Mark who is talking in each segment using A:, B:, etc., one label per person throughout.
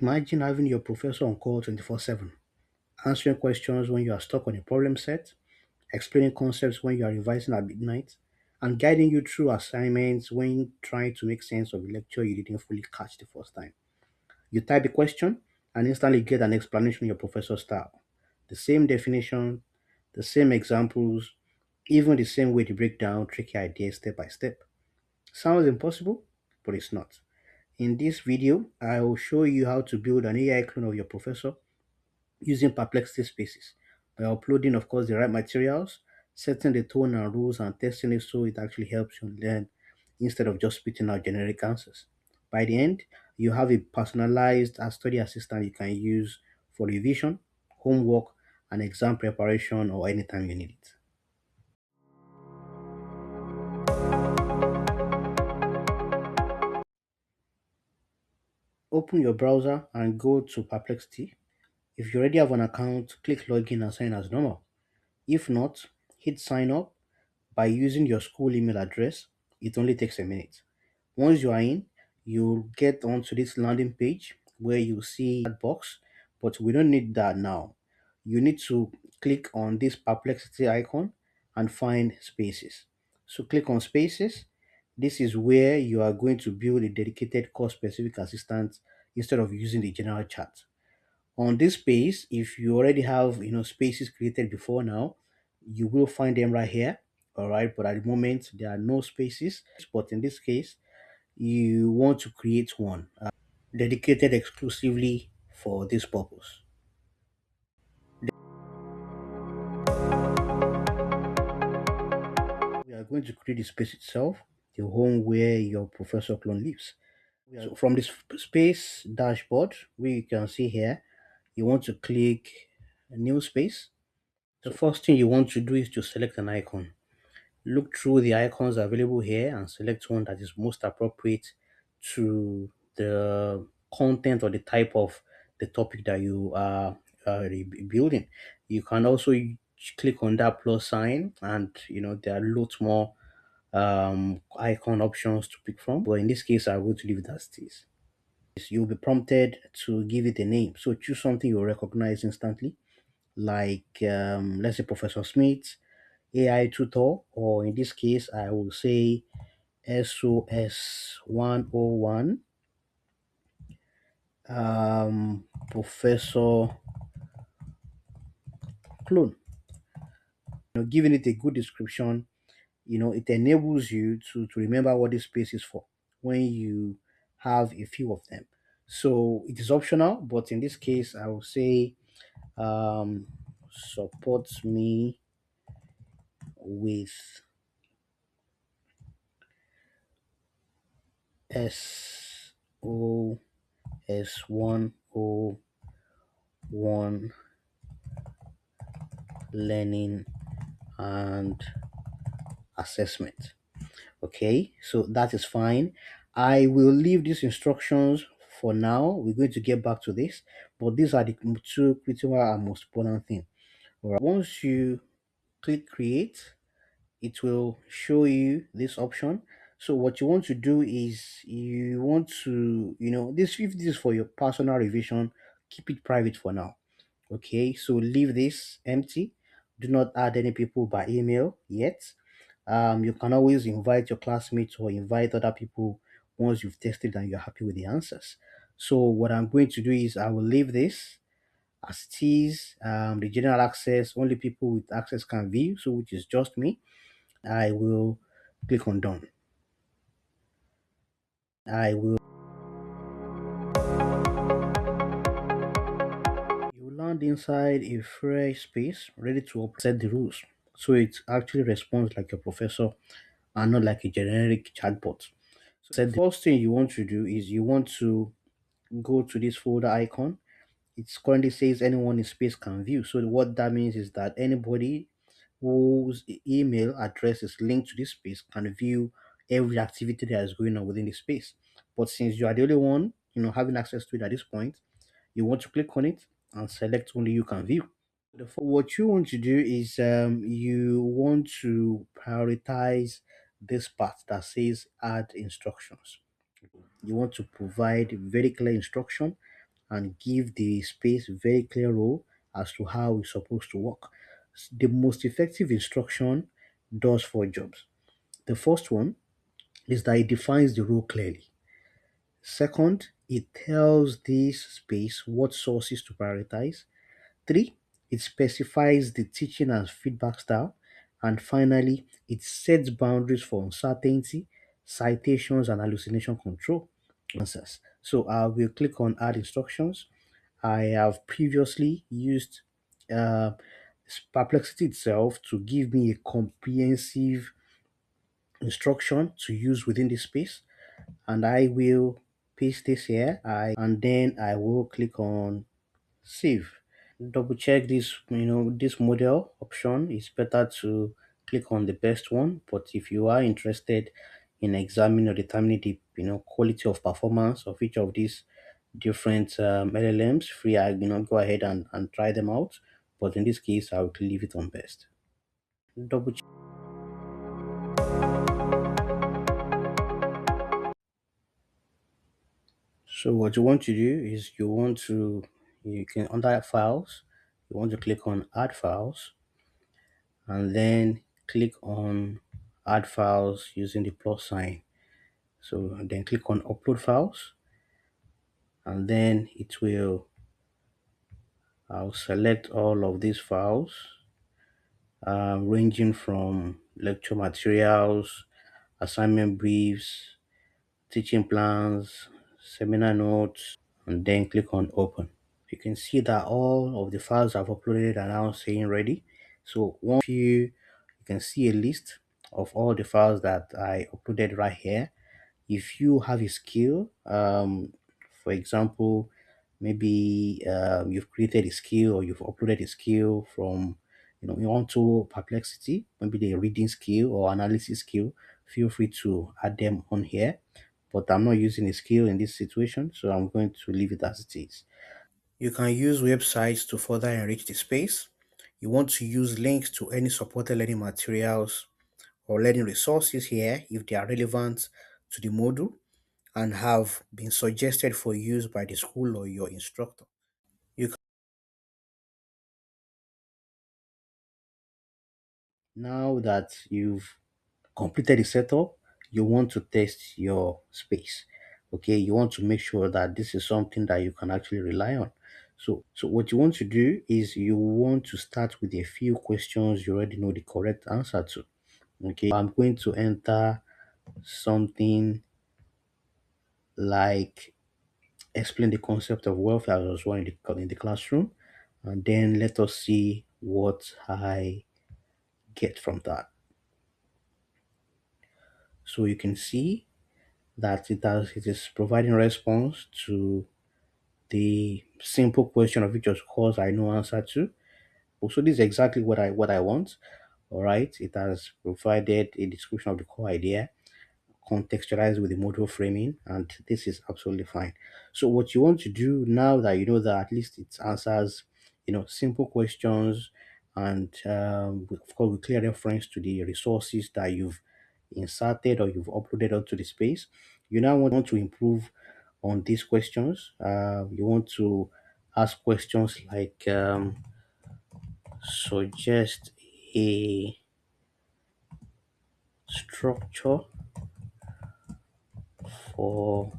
A: Imagine having your professor on call 24/7, answering questions when you are stuck on a problem set, explaining concepts when you are revising at midnight, and guiding you through assignments when trying to make sense of a lecture you didn't fully catch the first time. You type a question and instantly get an explanation in your professor's style. The same definition, the same examples, even the same way to break down tricky ideas step by step. Sounds impossible, but it's not. In this video, I will show you how to build an AI clone of your professor using Perplexity spaces by uploading, of course, the right materials, setting the tone and rules, and testing it so it actually helps you learn instead of just spitting out generic answers. By the end, you have a personalized study assistant you can use for revision, homework, and exam preparation or anytime you need it. Open your browser and go to Perplexity. If you already have an account, click login and sign as normal. If not, hit sign up by using your school email address. It only takes a minute. Once you are in, you'll get onto this landing page where you see that box, but we don't need that now. You need to click on this perplexity icon and find spaces. So click on spaces. This is where you are going to build a dedicated course specific assistant instead of using the general chat. On this space, if you already have spaces created before now, you will find them right here. All right, but at the moment there are no spaces. But in this case, you want to create one dedicated exclusively for this purpose. We are going to create the space itself, the home where your professor clone lives. So from this space dashboard, we can see here, you want to click a new space. The first thing you want to do is to select an icon. Look through the icons available here and select one that is most appropriate to the content or the type of the topic that you are building. You can also click on that plus sign, and there are lots more icon options to pick from. But in this case, I'm going to leave it as it is. You'll be prompted to give it a name. So choose something you'll recognize instantly, like let's say Professor Smith, AI tutor, or in this case, I will say SOS 101, Professor Clone. Giving it a good description, it enables you to remember what this space is for when you have a few of them. So it is optional, but in this case, I will say um, support me with SOS 101 learning and assessment. Okay, so that is fine. I will leave these instructions for now. We're going to get back to this, but these are the two critical and most important things. All right. Once you click create, it will show you this option. So what you want to do is you want to, this if this is for your personal revision, keep it private for now. Okay, so leave this empty. Do not add any people by email yet. You can always invite your classmates or invite other people once you've tested and you're happy with the answers. So what I'm going to do is I will leave this as it is. The general access, only people with access can view, so which is just me. I will click on done. I will You land inside a fresh space ready to set the rules. So it actually responds like a professor and not like a generic chatbot. So the first thing you want to do is you want to go to this folder icon. It currently says anyone in space can view. So what that means is that anybody whose email address is linked to this space can view every activity that is going on within the space. But since you are the only one, having access to it at this point, you want to click on it and select only you can view. What you want to do is you want to prioritize this part that says add instructions. You want to provide very clear instruction and give the space very clear role as to how it's supposed to work. The most effective instruction does four jobs. The first one is that it defines the role clearly. Second, it tells this space what sources to prioritize. Three, it specifies the teaching and feedback style. And finally, it sets boundaries for uncertainty, citations, and hallucination control answers. So I will click on add instructions. I have previously used uh, Perplexity itself to give me a comprehensive instruction to use within this space, and I will paste this here. And then I will click on save. Double check this, this model option. It's better to click on the best one, but if you are interested in examining or determining the quality of performance of each of these different LLMs, free, go ahead and try them out, but in this case I will leave it on best. Double check. So what you want to do is you can, under files, you want to click on add files, and then click on add files using the plus sign. So then click on upload files, and then I'll select all of these files, ranging from lecture materials, assignment briefs, teaching plans, seminar notes, and then click on open. You can see that all of the files I've uploaded are now saying ready. So once you can see a list of all the files that I uploaded right here. If you have a skill, for example, maybe you've created a skill or you've uploaded a skill from onto Perplexity, maybe the reading skill or analysis skill, feel free to add them on here. But I'm not using a skill in this situation, so I'm going to leave it as it is. You can use websites to further enrich the space. You want to use links to any supported learning materials or learning resources here if they are relevant to the module and have been suggested for use by the school or your instructor. You can, now that you've completed the setup, you want to test your space. Okay, you want to make sure that this is something that you can actually rely on. So what you want to do is you want to start with a few questions you already know the correct answer to. Okay, I'm going to enter something like explain the concept of welfare as well in the classroom, and then let us see what I get from that. So you can see that it is providing response to the simple question of which of course I know answer to. Also, this is exactly what I want. All right, it has provided a description of the core idea, contextualized with the model framing, and this is absolutely fine. So what you want to do now that you know that at least it answers simple questions, and of course with clear reference to the resources that you've inserted or you've uploaded onto the space, you now want to improve on these questions. You want to ask questions like suggest a structure for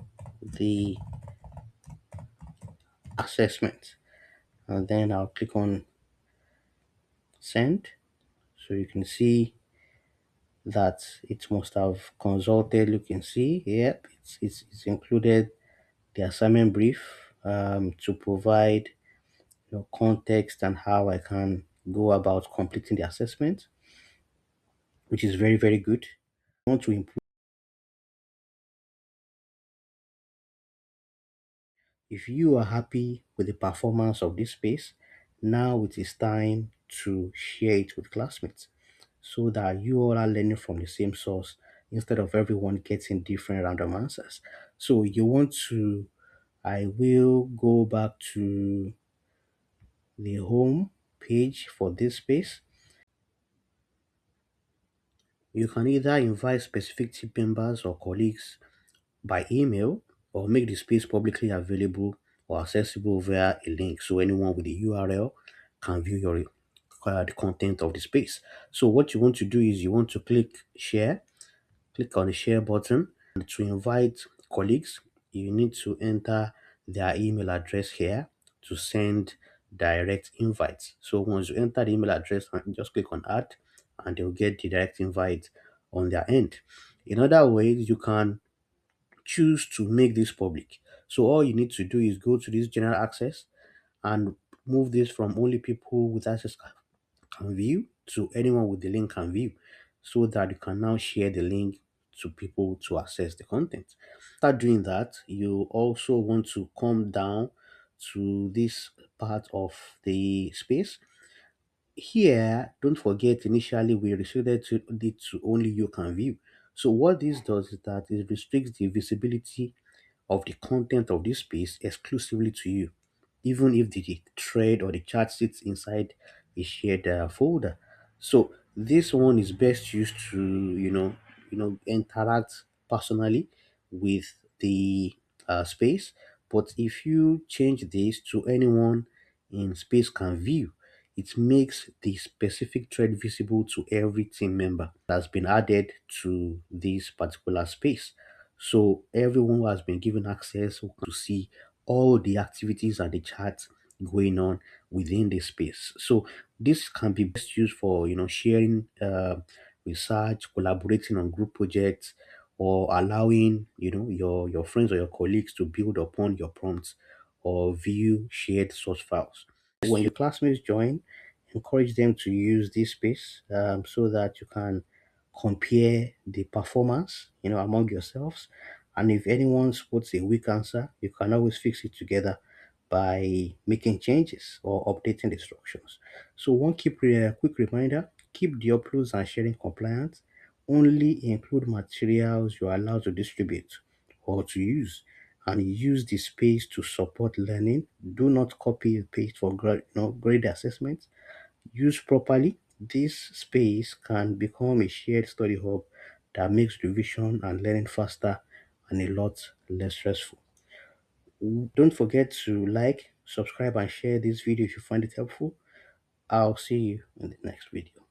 A: the assessment, and then I'll click on send. So you can see that it must have consulted. You can see here it's included the assignment brief to provide context and how I can go about completing the assessment, which is very, very good. I want to improve. If you are happy with the performance of this space, now it is time to share it with classmates so that you all are learning from the same source instead of everyone getting different random answers. So you want to, I will go back to the home page for this space. You can either invite specific team members or colleagues by email or make the space publicly available or accessible via a link. So anyone with the URL can view the content of the space. So what you want to do is you want to click on the share button, and to invite colleagues, you need to enter their email address here to send direct invites. So once you enter the email address, just click on add, and they'll get the direct invite on their end. In other ways, you can choose to make this public. So all you need to do is go to this general access and move this from only people with access can view to anyone with the link can view, so that you can now share the link to people to access the content. After doing that, you also want to come down to this part of the space. Here, don't forget initially we restricted it to only you can view. So what this does is that it restricts the visibility of the content of this space exclusively to you, even if the thread or the chat sits inside a shared folder. So this one is best used to interact personally with the space. But if you change this to anyone in space can view, it makes the specific thread visible to every team member that's been added to this particular space. So everyone who has been given access to see all the activities and the chats going on within the space. So this can be best used for sharing research, collaborating on group projects, or allowing your friends or your colleagues to build upon your prompts or view shared source files. When your classmates join, encourage them to use this space so that you can compare the performance among yourselves, and if anyone puts a weak answer, you can always fix it together by making changes or updating the instructions. So one quick reminder: keep the uploads and sharing compliant. Only include materials you're allowed to distribute or to use, and use the space to support learning. Do not copy and paste for grade assessment. Used properly, this space can become a shared study hub that makes revision and learning faster and a lot less stressful. Don't forget to like, subscribe, and share this video if you find it helpful. I'll see you in the next video.